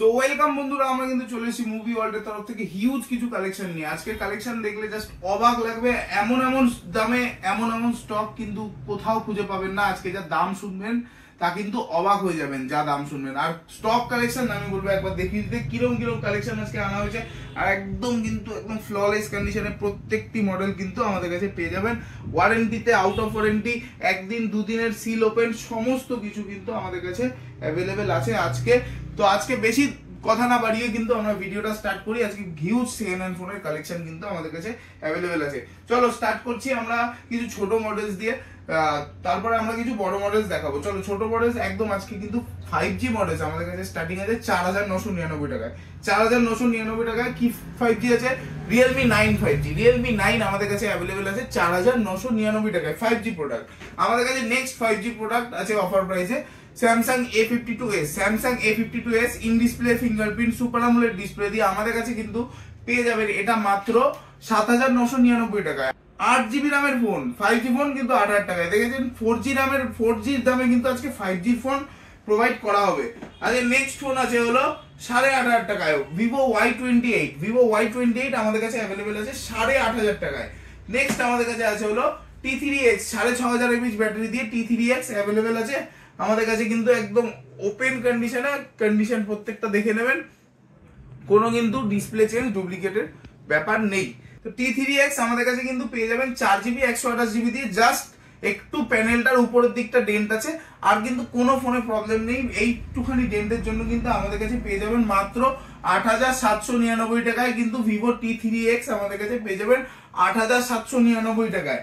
So welcome বন্ধুরা, আমরা কিন্তু চলে এসেছি মুভি ওয়ার্ল্ডের তরফ থেকে হিউজ কিছু কালেকশন নিয়ে। আজকের কালেকশন দেখলে জাস্ট অবাক লাগবে। এমন এমন দামে এমন এমন স্টক কিন্তু কোথাও খুঁজে পাবেন না। আজকে যা দাম শুনবেন তা কিন্তু অবাক হয়ে যাবেন, যা দাম শুনবেন। আর স্টক কালেকশন আমি বলবো একবার দেখিয়ে দিতে কিরম কিরম কালেকশন আজকে আনা হয়েছে। আর একদম ফ্ললেস কন্ডিশনে প্রত্যেকটি মডেল কিন্তু আমাদের কাছে পেয়ে যাবেন। ওয়ারেন্টিতে, আউট অফ ওয়ারেন্টি, একদিন দুদিনের সিল ওপেন, সমস্ত কিছু কিন্তু আমাদের কাছে অ্যাভেলেবেল আছে আজকে বেশি কথা না বাড়িয়ে কিন্তু আমরা ভিডিওটা স্টার্ট করি। আজকে হিউজ সেকেন্ড হ্যান্ড ফোনের কালেকশন কিন্তু আমাদের কাছে অ্যাভেলেবেল আছে। চলো স্টার্ট করছি আমরা কিছু ছোট মডেলস দিয়ে, তারপরে আমরা কিছু বড় মডেলস দেখাবো। চলো ছোট মডেলস একদম আজকে কিন্তু 5G মডেলস আমাদের কাছে স্টার্টিং আছে 4999 টাকায়। 4999 টাকায় কি 5G আছে? Realme 9 5G। Realme 9 আমাদের কাছে অ্যাভেলেবেল আছে 4999 টাকায় 5G প্রোডাক্ট। আমাদের কাছে নেক্সট 5G প্রোডাক্ট আছে অফার প্রাইসে Samsung A52s। Samsung A52s in display fingerprint super AMOLED display দিয়ে আমাদের কাছে কিন্তু পেয়ে যাবেন এটা মাত্র 7999 টাকায়। 8GB রামের ফোন, 5G ফোন কিন্তু 8000 টাকায়। দেখেছেন 4G রামের 4G দামে কিন্তু আজকে 5G ফোন প্রোভাইড করা হবে। আর নেক্সট ফোন আছে হলো 8500 টাকায় Vivo Y28। Vivo Y28 আমাদের কাছে অ্যাভেলেবেল আছে 8500 টাকায়। নেক্সট আমাদের কাছে আছে হলো T3X 6500 mAh ব্যাটারি দিয়ে T3X অ্যাভেলেবেল আছে আমাদের কাছে কিন্তু একদম ওপেন কন্ডিশন প্রত্যেকটা দেখে নেবেন, কোনো কিন্তু ডিসপ্লে চেঞ্জ ডুপ্লিকেটের ব্যাপার নেই। তো T3X আমাদের কাছে কিন্তু পেয়ে যাবেন 4GB 128GB দিয়ে। জাস্ট একটু প্যানেলটার উপরের দিকটা ডেন্ট আছে, আর কিন্তু কোনো ফোনে প্রবলেম নেই। এইটুখানি ডেন্টের জন্য কিন্তু আমাদের কাছে পেয়ে যাবেন মাত্র 8799 টাকায়। কিন্তু Vivo T3X আমাদের কাছে পেয়ে যাবেন 8799 টাকায়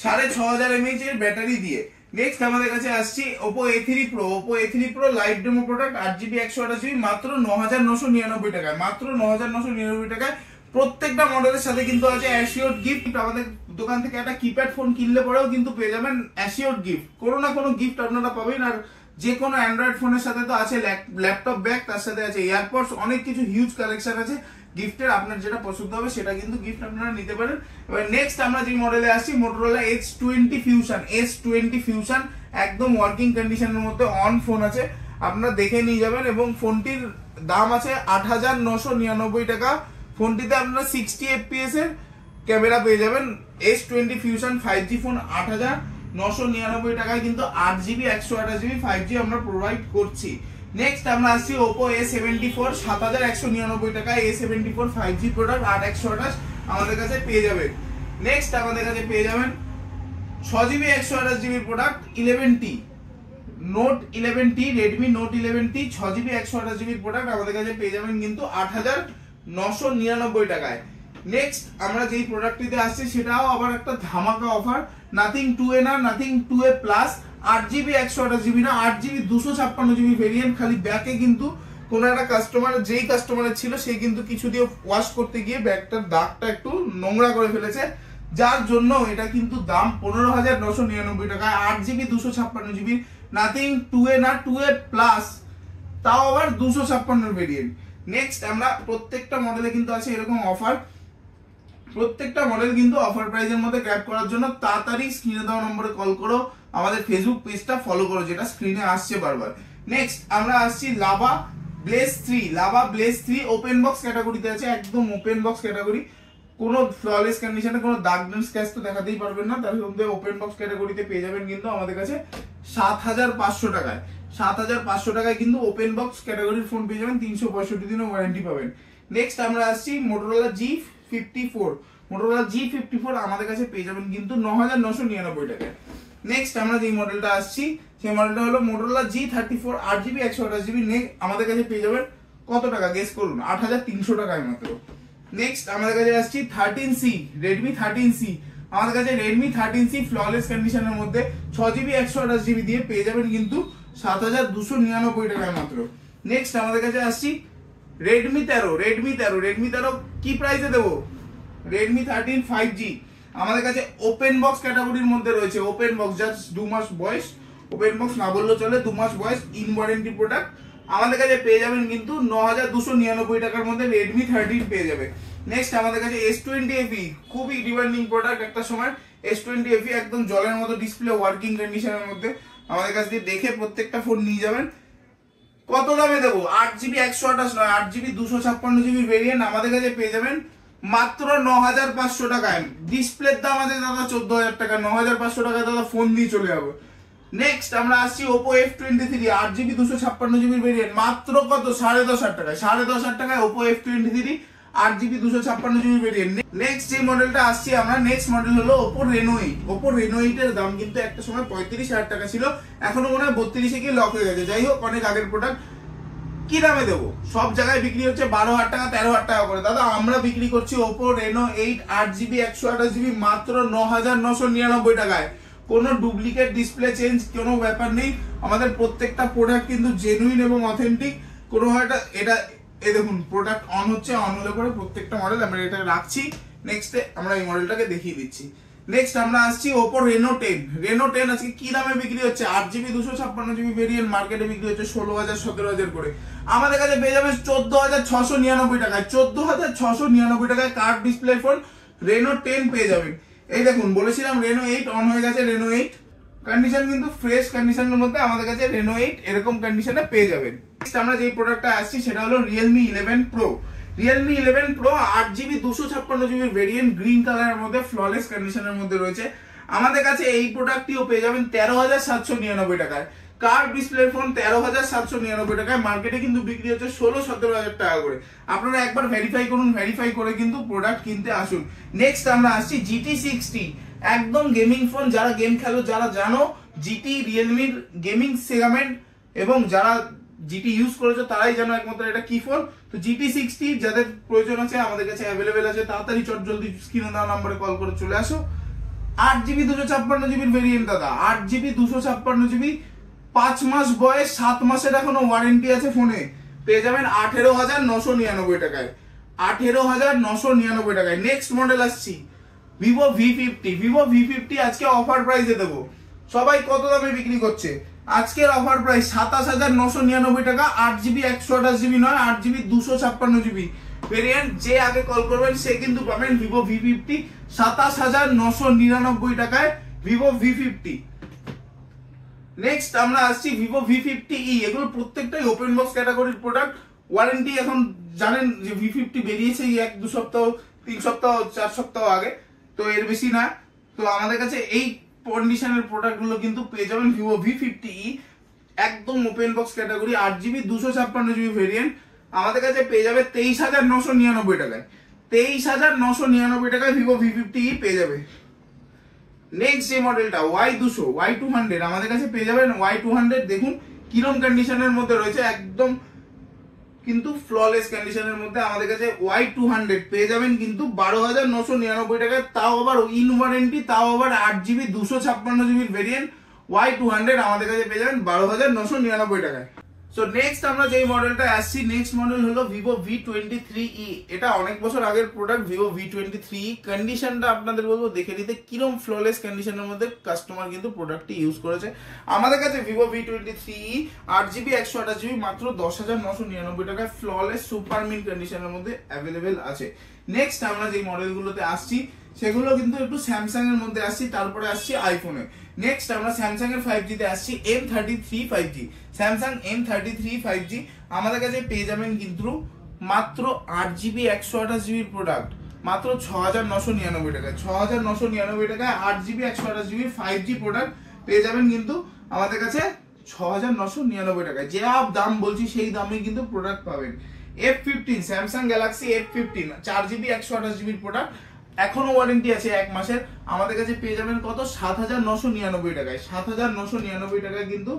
6500 mAh এর ব্যাটারি দিয়ে। নেক্সট আমাদের কাছে আসছি Oppo A3 Pro। Oppo A3 Pro live demo product 8GB 128GB মাত্র 9999 টাকায়। মাত্র 9999 টাকায়। প্রত্যেকটা মডেলের সাথে কিন্তু আছে অ্যাসিওর্ড গিফট। আমাদের দোকান থেকে একটা কিপ্যাড ফোন কিনলে পরেও কিন্তু পেয়ে যাবেন অ্যাসিওর্ড গিফট, কোনো না কোনো গিফট আপনারা পাবেন। আর যে কোনো অ্যান্ড্রয়েড ফোনের সাথে তো আছে ল্যাপটপ ব্যাগ, তার সাথে আছে এয়ারপডস, অনেক কিছু হিউজ কালেকশন আছে গিফটের। আপনার যেটা পছন্দ হবে সেটা কিন্তু গিফট আপনারা নিতে পারেন। এবার নেক্সট আমরা যে মডেলে আসছি Motorola S20 Fusion। S20 Fusion একদম ওয়ার্কিং কন্ডিশনের মধ্যে অন ফোন আছে, আপনারা দেখে নিয়ে যাবেন। এবং ফোনটির দাম আছে 8999 টাকা। ফোনটিতে আপনারা 60 fps এর ক্যামেরা পেয়ে যাবেন। S20 Fusion 5G ফোন 8999 টাকায় কিন্তু 8GB 128GB 5G আমরা প্রোভাইড করছি। নেক্সট আমরা আসছি Oppo A74 7199 টাকায়। A74 5G প্রোডাক্ট 8128 আমাদের কাছে পেয়ে যাবেন। নেক্সট আমাদের কাছে পেয়ে যাবেন 6GB 128GB product 11T Note 11T Redmi Note 11T 6GB 128GB product আমাদের কাছে পেয়ে যাবেন কিন্তু 8999 টাকায়। নেক্সট আমরা যেই প্রোডাক্টটিতে আসছি সেটাও আবার একটা ধামাকা অফার। নাথিং 2A না, nothing 2A plus 8GB 128GB না, 8GB 256GB ভেরিয়েন্ট। খালি ব্যাকে কিন্তু কোন একটা কাস্টমার, যেই কাস্টমারের ছিল সে কিন্তু কিছু দিয়ে ওয়াশ করতে গিয়ে ব্যাগটার দাগটা একটু নোংরা করে ফেলেছে, যার জন্য এটা কিন্তু দাম 15999 টাকায়। 8GB 256GB নাথিং 2A না, 2A প্লাস, তাও আবার 256 ভেরিয়েন্ট। নেক্সট আমরা প্রত্যেকটা মডেলে কিন্তু আছে এরকম অফার। প্রত্যেকটা মডেল কিন্তু অফার প্রাইসের মধ্যে গ্র্যাব করার জন্য তাড়াতাড়ি স্ক্রিনে দেওয়া নম্বরে কল করো, আমাদের ফেসবুক পেজটা ফলো করো যেটা স্ক্রিনে আসছে বারবার। নেক্সট আমরা আসছি lava bless 3। Lava bless 3 open box ক্যাটাগরিতে আছে, একদম ওপেন বক্স ক্যাটাগরি। কোনো ফ্ললেস কন্ডিশনে কোনো দাগ স্ক্র্যাচ তো দেখাতেই পারবেন না, তার মধ্যে ওপেন বক্স ক্যাটাগরিতে পেয়ে যাবেন কিন্তু আমাদের কাছে 7500 টাকায়। 7500 টাকায় কিন্তু ওপেন বক্স ক্যাটাগরির ফোন পেয়ে যাবেন, 365 দিনের ওয়ারেন্টি পাবেন। নেক্সট আমরা আসছি Motorola G54। Motorola G54 আমাদের কাছে পেয়ে যাবেন কিন্তু 9999 টাকায়। নেক্সট আমরা যে মডেলটা আসছি সেই মডেলটা হলো Motorola G34 8GB 128GB। আমাদের কাছে পেয়ে যাবেন কত টাকা গেস করুন? 8300 টাকায় মাত্র। নেক্সট আমাদের কাছে আসছি 13C Redmi 13C। আমাদের কাছে Redmi 13C ফ্ললেস কন্ডিশনের মধ্যে 6GB 128GB দিয়ে পেয়ে যাবেন কিন্তু 7299 টাকায় মাত্র। নেক্সট আমাদের কাছে আসছি Redmi 13 কি প্রাইসে দেবো? Redmi 13 5G আমাদের কাছে ওপেন বক্স ক্যাটাগরির মধ্যে রয়েছে। ওপেন বক্স, জাস্ট 2 মাস বয়স, ওপেন বক্স না বললেও চলে, 2 মাস বয়স, ইন ওয়ারেন্টি প্রোডাক্ট আমাদের কাছে পেয়ে যাবেন কিন্তু 9299 টাকার মধ্যে Redmi 13 পেয়ে যাবে। নেক্সট আমাদের কাছে S20 FE, খুবই ডিমান্ডিং প্রোডাক্ট একটা সময়। S20 FE একদম জলের মতো ডিসপ্লে, ওয়ার্কিং কন্ডিশনের মধ্যে আমাদের কাছ দিয়ে দেখে প্রত্যেকটা ফোন নিয়ে যাবেন। কত দামে দেবো? 8GB 128 নয়, 8GB 256GB ভেরিয়েন্ট আমাদের কাছে পেয়ে যাবেন মাত্র 9500 টাকায়। ডিসপ্লের দাম আছে দাদা 14000 টাকা, 9500 টাকায় দাদা ফোন দিয়ে চলে যাবে। নেক্সট আমরা আসছি Oppo F23 8GB 256GB variant মাত্র কত? 10,500 টাকায়। 10,500 টাকায় Oppo F23 8GB 256GB variant. Next যে মডেলটা আসছি আমরা, নেক্সট মডেল হলো Oppo Reno 8। Oppo Reno 8 এর দাম কিন্তু একটা সময় 35,000 টাকা ছিল, এখনো মনে হয় 32-এ গিয়ে লক হয়ে গেছে। যাই হোক, অনেক আগের প্রোডাক্ট। কি দামে দেবো? সব জায়গায় বিক্রি হচ্ছে 12,000 টাকা 13,000 টাকা করে, দাদা আমরা বিক্রি করছি Oppo Reno 8 8GB 128GB মাত্র 9,999 টাকায়। কোনো ডুপ্লিকেট ডিসপ্লে চেঞ্জ কোনো ব্যাপার নেই, আমাদের প্রত্যেকটা প্রোডাক্ট কিন্তু জেনুইন এবং অথেন্টিক। কোনো এটা এই দেখুন প্রোডাক্ট অন হচ্ছে, অন হলে পরে প্রত্যেকটা মডেল আমরা এটা রাখছি। নেক্সটে আমরা এই মডেলটাকে দেখিয়ে দিচ্ছি। নেক্সট আমরা আসছি Oppo Reno 10। Reno 10 আজকে কি দামে বিক্রি হচ্ছে? 8GB 256GB ভেরিয়েন্ট মার্কেটে বিক্রি হচ্ছে 16,000 17,000 করে, আমাদের কাছে পেয়ে যাবেন 14,699 টাকায়। 14,699 টাকায় কার্ভ ডিসপ্লে ফোন Reno 10 পেয়ে যাবেন। এই দেখুন বলেছিলাম Reno 8 অন হয়ে গেছে। Reno 8 কন্ডিশন কিন্তু ফ্রেশ কন্ডিশনের মধ্যে আমাদের কাছে Reno 8 এরকম কন্ডিশনে পেয়ে যাবেন। নেক্সট আমরা যে প্রোডাক্টটা আসছি সেটা হলো Realme 11 Pro। Realme 11 Pro 8GB 256GB variant green কালারের মধ্যে ফ্ললেস কন্ডিশনের মধ্যে রয়েছে। আমাদের কাছে এই প্রোডাক্টটিও পেয়ে যাবেন 13,799 টাকায়। কার্ভ ডিসপ্লে ফোন 13,799 টাকায়, মার্কেটে কিন্তু বিক্রি হচ্ছে 16-17,000 টাকা করে। আপনারা একবার ভেরিফাই করুন, ভেরিফাই করে কিন্তু প্রোডাক্ট কিনতে আসুন। নেক্সট আমরা আসছি GT60, একদম গেমিং ফোন। যারা গেম খেলো, যারা জানো জিটি রিয়েলমির গেমিং সেগমেন্ট এবং যারা জিটি ইউজ করেছো তারাই জানো একমাত্র এটা কি ফোন। তো GT60 যাদের প্রয়োজন আছে আমাদের কাছে অ্যাভেলেবেল আছে, তাড়াতাড়ি চট জলদি স্ক্রিনে দেওয়া নম্বরে কল করে চলে আসো। 8GB 256GB ভেরিয়েন্ট দাদা, 8GB 256GB 5 মাস বয়স, 7 মাসের এখনো ওয়ারেন্টি আছে ফোনে, পেয়ে যাবেন 18,999 টাকায়। 18,999 টাকায়। নেক্সট মডেল আসছি Vivo V50। Vivo V50 আজকে অফার প্রাইসে দেবো। সবাই কত দামে বিক্রি করছে? আজকের অফার প্রাইস 27,999 টাকা। 8GB 128GB নয়, 8GB 256GB ভেরিয়েন্ট। যে আগে কল করবেন সে কিন্তু পাবেন Vivo V50 27,999 টাকায় Vivo V50। নেক্সট আমরা আসছি Vivo V50e। এগুলো প্রত্যেকটাই ওপেন বক্স ক্যাটাগরির প্রোডাক্ট। ওয়ারেন্টি এখন জানেন যে V50 বেরিয়েছে 1-2 সপ্তাহ 3 সপ্তাহ 4 সপ্তাহ আগে, তো এর বেশি না। তো আমাদের কাছে এই কন্ডিশনের প্রোডাক্টগুলো কিন্তু পেয়ে যাবেন Vivo V50e, একদম open box category, 8GB 256GB variant. আমাদের কাছে পেয়ে যাবে 23,999 টাকায়। 23,999 টাকায় Vivo V50e পেয়ে যাবে। নেক্সট যে মডেলটা Y200 Y200 আমাদের কাছে পেয়ে যাবেন। Y200 দেখুন কিরম কন্ডিশনের মধ্যে রয়েছে, একদম কিন্তু ফ্ললেস কন্ডিশনের মধ্যে আমাদের কাছে Y200 পেয়ে যাবেন কিন্তু 12,999 টাকায়, তাও আবার ইন ওয়ারেন্টি, তাও আবার 8GB 256GB ভেরিয়েন্ট। Y200 আমাদের কাছে পেয়ে যাবেন 12,999 টাকায়। সো নেক্সট আমরা যেই মডেলটা আসছি, নেক্সট মডেল হলো Vivo V23e। এটা অনেক বছর আগের প্রোডাক্ট Vivo V23e। কন্ডিশনটা আপনাদের বলবো দেখে নিতে কিরম ফ্ললেস কন্ডিশনের মধ্যে কাস্টমার কিন্তু প্রোডাক্টটি ইউজ করেছে। আমাদের কাছে Vivo V23e 8GB 128GB মাত্র 10,999 টাকায় ফ্ললেস সুপার মিন কন্ডিশনের মধ্যে অ্যাভেলেবেল আছে। নেক্সট আমরা যেই মডেলগুলোতে আসছি সেগুলো কিন্তু একটু স্যামসাং এর মধ্যে আসছি, তারপরে আসছি আইফোনে। নেক্সট আমরা স্যামসাং এর 5G তে আসছি M33 5G। Samsung M33 5G আমাদের কাছে পেয়ে যাবেন কিন্তু মাত্র 8GB 128GB প্রোডাক্ট মাত্র 6,999 টাকায়। 6,999 টাকায় 8GB 128GB 5G প্রোডাক্ট পেয়ে যাবেন কিন্তু আমাদের কাছে 6,999 টাকায়। যে দাম বলছি সেই দামে কিন্তু প্রোডাক্ট পাবেন। F15 Samsung Galaxy F15 4GB 128GB product, এখনো ওয়ারেন্টি আছে 1 মাসের। আমাদের কাছে পেয়ে যাবেন কত? 7,999 টাকায়। 7,999 টাকায় কিন্তু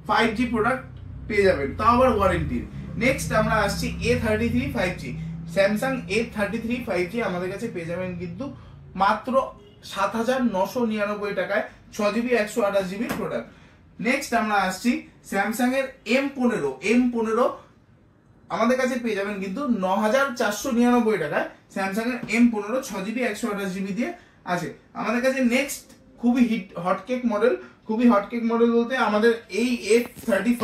5G প্রোডাক্ট পেয়ে যাবেন, তাও আবার ওয়ারেন্টির। নেক্সট আমরা আসছি A33 5G। Samsung A33 5G আমাদের কাছে পেয়ে যাবেন কিন্তু মাত্র 7,999 টাকায় 6GB 128GB প্রোডাক্ট। নেক্সট আমরা আসছি স্যামসাং এর M15 আমাদের কাছে পেয়ে যাবেন কিন্তু 9,499 টাকায়। স্যামসাং এর M15 6GB 128GB দিয়ে আছে আমাদের কাছে। নেক্সট খুবই হটকেক মডেল বলতে আমাদের এই A35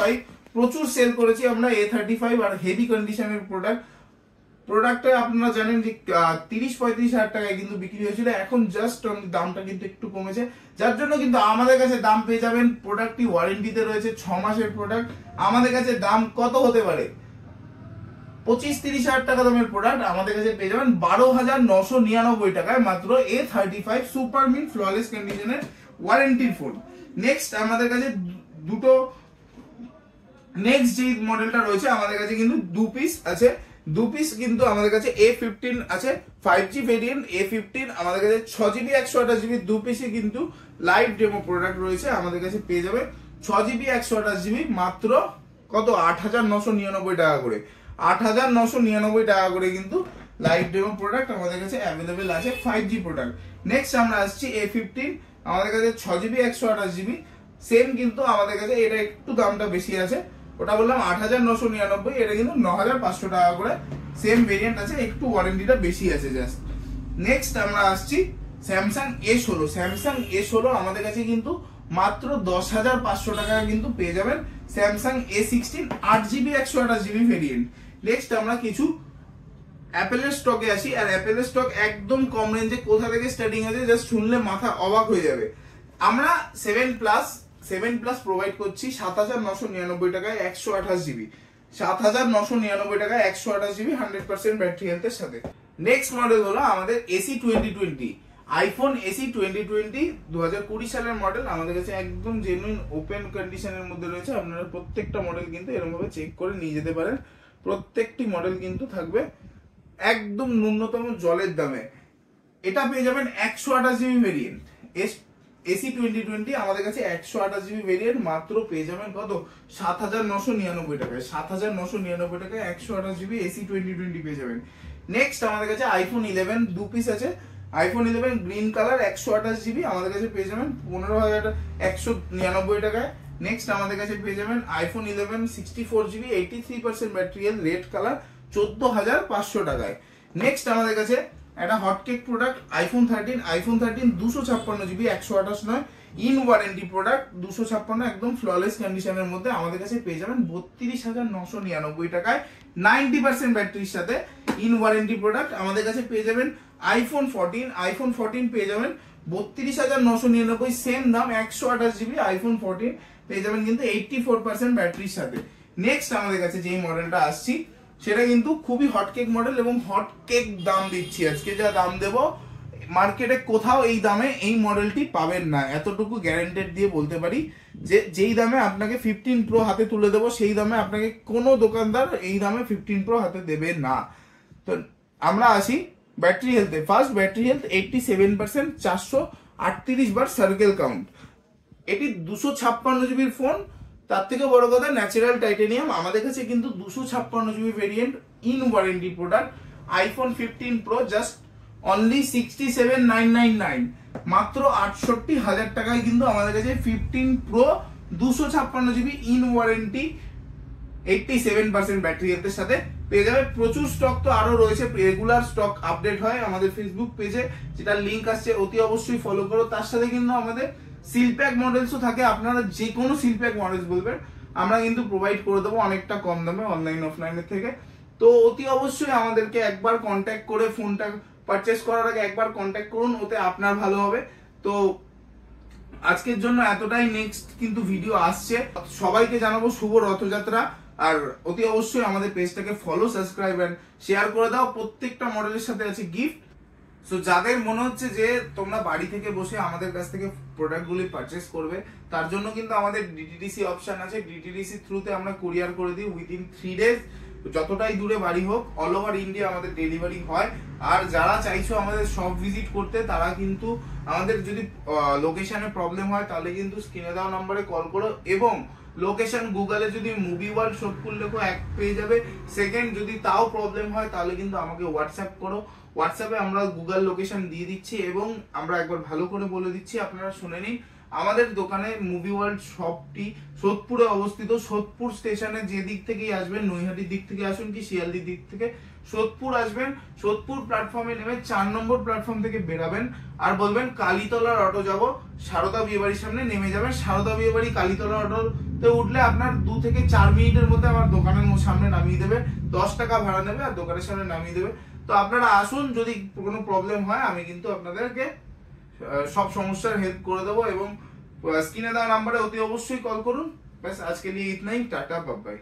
প্রচুর সেল করেছি আমরা। A35 আর হেভি কন্ডিশনের প্রোডাক্ট প্রোডাক্টটা আপনারা জানেন যে 30-35 হাজার টাকায় কিন্তু বিক্রি হয়েছিল, এখন জাস্ট দামটা কিন্তু একটু কমেছে, যার জন্য কিন্তু আমাদের কাছে দাম পেয়ে যাবেন। প্রোডাক্টটি ওয়ারেন্টিতে রয়েছে, 6 মাসের প্রোডাক্ট। আমাদের কাছে দাম কত হতে পারে? 25-30 হাজার টাকা দামের প্রোডাক্ট আমাদের কাছে পেয়ে যাবেন 12,999 টাকায়, মাত্র A35 সুপার মিন্ট ফ্ললেস কন্ডিশনের ওয়ারেন্টির ফোন। নেক্সট আমাদের কাছে দুটো, নেক্সট যে মডেলটা রয়েছে আমাদের কাছে কিন্তু 2 পিস আছে, 2 পিস কিন্তু আমাদের কাছে A15 আছে 5G ভেরিয়েন্ট A15, আমাদের কাছে 6GB 128GB 2 পিসে কিন্তু লাইভ ডেমো প্রোডাক্ট রয়েছে, আমাদের কাছে পেয়ে যাবে 6GB 128GB মাত্র কত 8,999 টাকা করে, 8,999 টাকা করে কিন্তু লাইভ ডেমো প্রোডাক্ট আমাদের কাছে অ্যাভেলেবেল আছে 5G প্রোডাক্ট। নেক্সট আমরা আসছি A15, আমাদের কাছে 6GB 128GB সেম, কিন্তু আমাদের কাছে এটা একটু দামটা বেশি আছে, ওটা বললাম 8,999, এটা কিন্তু 9,500 টাকা করে সেম ভেরিয়েন্ট আছে, একটু ওয়ারেন্টিটা বেশি আছে জাস্ট। নেক্সট আমরা আসছি স্যামসাং A16, স্যামসাং A16 আমাদের কাছে কিন্তু মাত্র 10,500 টাকায় কিন্তু পেয়ে যাবেন Samsung A16 8GB 128GB variant. Next আমরা কিছু অ্যাপেলের স্টকে আসি, আর অ্যাপেলের স্টক একদম কম রেঞ্জে, কোথা থেকে স্টার্টিং আছে জাস্ট শুনলে মাথা অবাক হয়ে যাবে। আমরা 7 প্লাস প্রোভাইড করছি 7,999 টাকায় 128GB, 7,999 টাকায় 128GB 100% ব্যাটারি হেলথের সাথে। নেক্সট মডেল হলো আমাদের AC 2020, আইফোন AC 2020 2020 সালের মডেল, আমাদের কাছে একদম জেনুইন ওপেন কন্ডিশনের মধ্যে রয়েছে। আপনারা প্রত্যেকটা মডেল কিন্তু এরকম ভাবে চেক করে নিয়ে যেতে পারেন, প্রত্যেকটি মডেল কিন্তু থাকবে একদম ন্যূনতম জলের দামে। এটা পেয়ে যাবেন 128GB ভেরিয়েন্ট AC 2020, আমাদের কাছে 128GB ভেরিয়েন্ট মাত্র পেয়ে যাবেন কত 7,999 টাকায়, 7,999 টাকায় 128GB AC 2020 পেয়ে যাবেন। নেক্সট আমাদের কাছে আইফোন 11 2 পিস আছে, আইফোন 11 গ্রিন কালার 128GB আমাদের কাছে পেয়ে যাবেন 15,199 টাকায়। নেক্সট আমাদের কাছে পেয়ে যাবেন iPhone 11 64GB 83% battery health red colour 14,500 টাকায়। নেক্সট আমাদের কাছে একটা হটকেক প্রোডাক্ট আইফোন 13 256GB 128 নয় ইন ওয়ারেন্টি প্রোডাক্ট 256 একদম ফ্ললেস কন্ডিশনের মধ্যে আমাদের কাছে পেয়ে যাবেন 32,999 টাকায় 90% ব্যাটারির সাথে ইন ওয়ারেন্টি প্রোডাক্ট। আমাদের কাছে পেয়ে যাবেন আইফোন 14 পেয়ে যাবেন 32,999 সেম দাম 128GB আইফোন 14 পেয়ে যাবেন কিন্তু 84% ব্যাটারির সাথে। নেক্সট আমাদের কাছে যেই মডেলটা আসছি সেটা কিন্তু খুবই হটকেক মডেল এবং হটকেক দাম দিচ্ছি আজকে, যা দাম দেব মার্কেটে কোথাও এই দামে এই মডেলটি পাবেন না, এতটুকু গ্যারান্টেড দিয়ে বলতে পারি যে যেই দামে আপনাকে 15 প্রো হাতে তুলে দেবো সেই দামে আপনাকে কোনো দোকানদার এই দামে 15 প্রো হাতে দেবে না। তো আমরা আসি ব্যাটারি হেলথে। ফার্স্ট ব্যাটারি হেলথ 87%, 438 বার সার্কেল কাউন্ট, এটি 256GB ফোন। তার থেকে বড় কথা ন্যাচারাল টাইটেনিয়াম, আমাদের কাছে কিন্তু 256GB variant in warranty product iPhone 15 pro just only 67,999, মাত্র 68,000 টাকায় কিন্তু আমাদের কাছে 15 pro 256GB in warranty 87% battery হেলথের সাথে পেয়ে যাবে। প্রচুর স্টক তো আরো রয়েছে, রেগুলার স্টক আপডেট হয় আমাদের ফেসবুক পেজে, যেটা লিংক আসছে অতি অবশ্যই ফলো করো। তার সাথে কিন্তু আমাদের সিলপ্যাক মডেলসও থাকে, আপনারা যে কোনো সিলপ্যাক মডেলস বলবেন আমরা কিন্তু প্রোভাইড করে দেবো অনেকটা কম দামে অনলাইন অফলাইনের থেকে। তো অতি অবশ্যই আমাদেরকে একবার কন্ট্যাক্ট করে ফোনটা পারচেস করার আগে একবার কন্ট্যাক্ট করুন, ওতে আপনার ভালো হবে। তো আজকের জন্য এতটাই, নেক্সট কিন্তু ভিডিও আসছে, সবাইকে জানাবো শুভ রথযাত্রা। আর অতি অবশ্যই আমাদের পেজটাকে ফলো, সাবস্ক্রাইব এন্ড শেয়ার করে দাও, প্রত্যেকটা মডেলের সাথে আছে গিফট। সো যাদের মনে হচ্ছে যে তোমরা বাড়ি থেকে বসে আমাদের কাছ থেকে প্রোডাক্টগুলি পারচেস করবে, তার জন্য কিন্তু আমাদের ডিটিডিসি অপশন আছে, ডিটিডিসি থ্রুতে আমরা কুরিয়ার করে দিই উইদিন 3 ডেজ, যতটাই দূরে বাড়ি হোক অল ওভার ইন্ডিয়া আমাদের ডেলিভারি হয়। আর যারা চাইছো আমাদের শপ ভিজিট করতে তারা কিন্তু আমাদের যদি লোকেশনে প্রবলেম হয় তাহলে কিন্তু স্ক্রিনে দেওয়া নম্বরে কল করো, এবং লোকেশন গুগলে যদি মুভি ওয়ার্ল্ড সোদপুর লেখো এক পেয়ে যাবে। সেকেন্ড, যদি তাও প্রবলেম হয় তাহলে কিন্তু আমাকে হোয়াটসঅ্যাপ করো, হোয়াটসঅ্যাপে আমরা গুগল লোকেশন দিয়ে দিচ্ছি এবং আমরা একবার ভালো করে বলে দিচ্ছি, আপনারা শুনে নিন। আমাদের দোকানে মুভি ওয়ার্ল্ড শপটি সোদপুরে অবস্থিত। সোদপুর স্টেশনে যে দিক থেকেই আসবেন, নৈহাটির দিক থেকে আসুন কি শিয়ালদির দিক থেকে, সোদপুর আসবেন, সোদপুর প্ল্যাটফর্মে নেমে 4 নম্বর প্ল্যাটফর্ম থেকে বেরাবেন আর বলবেন কালীতলার অটো যাব, সারদা বিয়েবাড়ির সামনে নেমে যাবেন। সারদা বিয়েবাড়ি কালীতলা অটো তো উঠলে আপনার 2 থেকে 4 মিনিটের মধ্যে আমার দোকানের সামনে নামিয়ে দেবে, 10 টাকা ভাড়া নেবে আর দোকানের সামনে নামিয়ে দেবে। তো আপনারা আসুন, যদি কোনো প্রবলেম হয় আমি কিন্তু আপনাদেরকে সব সমস্যার হেল্প করে দেবো, এবং স্ক্রিনে দেওয়া নাম্বারে অতি অবশ্যই কল করুন। ব্যাস আজকে নিয়ে ইতনাই, টাটা বাই বাই।